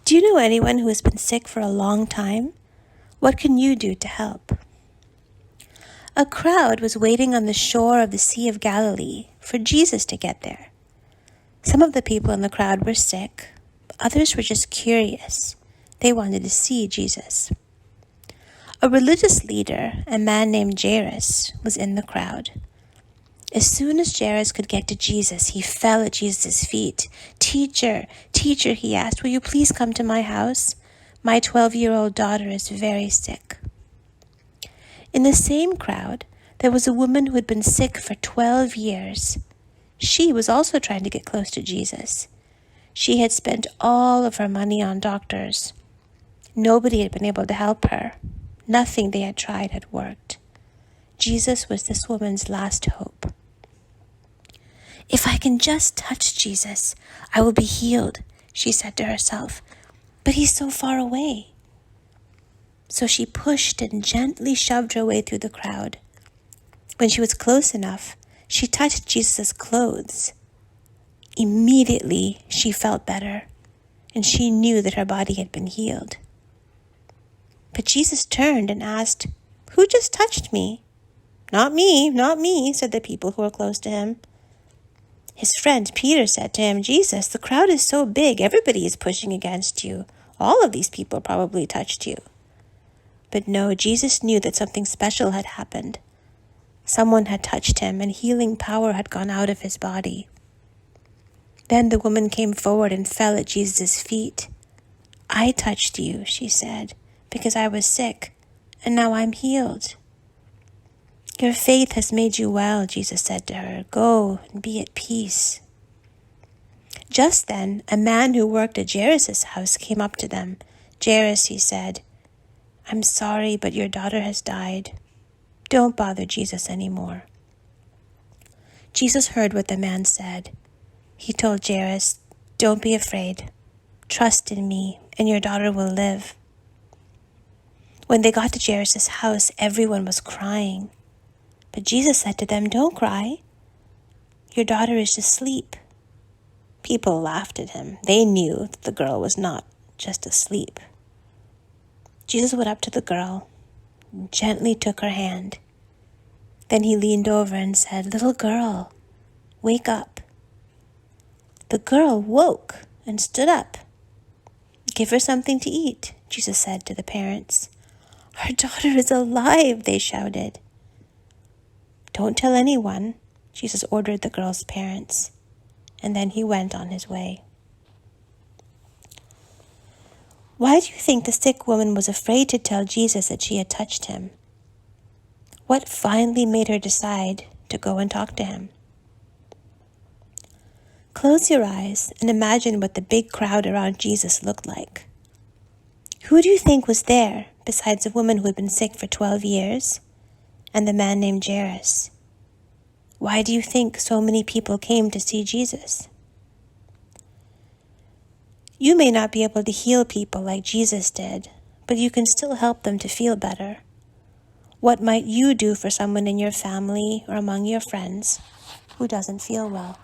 Do you know anyone who has been sick for a long time? What can you do to help? A crowd was waiting on the shore of the Sea of Galilee for Jesus to get there. Some of the people in the crowd were sick. Others were just curious. They wanted to see Jesus. A religious leader, a man named Jairus, was in the crowd. As soon as Jairus could get to Jesus, he fell at Jesus' feet. Teacher, he asked, will you please come to my house? My 12-year-old daughter is very sick. In the same crowd, there was a woman who had been sick for 12 years. She was also trying to get close to Jesus. She had spent all of her money on doctors. Nobody had been able to help her. Nothing they had tried had worked. Jesus was this woman's last hope. If I can just touch Jesus, I will be healed, she said to herself. But he's so far away. So she pushed and gently shoved her way through the crowd. When she was close enough, she touched Jesus' clothes. Immediately, she felt better, and she knew that her body had been healed. But Jesus turned and asked, who just touched me? Not me, said the people who were close to him. His friend Peter said to him, Jesus, the crowd is so big, everybody is pushing against you. All of these people probably touched you. But no, Jesus knew that something special had happened. Someone had touched him, and healing power had gone out of his body. Then the woman came forward and fell at Jesus' feet. I touched you, she said, because I was sick, and now I'm healed. Your faith has made you well, Jesus said to her. Go and be at peace. Just then, a man who worked at Jairus' house came up to them. Jairus, he said, I'm sorry, but your daughter has died. Don't bother Jesus anymore. Jesus heard what the man said. He told Jairus, don't be afraid. Trust in me, and your daughter will live. When they got to Jairus' house, everyone was crying. But Jesus said to them, don't cry. Your daughter is asleep. People laughed at him. They knew that the girl was not just asleep. Jesus went up to the girl and gently took her hand. Then he leaned over and said, little girl, wake up. The girl woke and stood up. Give her something to eat, Jesus said to the parents. Our daughter is alive, they shouted. Don't tell anyone, Jesus ordered the girl's parents, and then he went on his way. Why do you think the sick woman was afraid to tell Jesus that she had touched him? What finally made her decide to go and talk to him? Close your eyes and imagine what the big crowd around Jesus looked like. Who do you think was there besides a woman who had been sick for 12 years? And the man named Jairus? Why do you think so many people came to see Jesus? You may not be able to heal people like Jesus did, but you can still help them to feel better. What might you do for someone in your family or among your friends who doesn't feel well?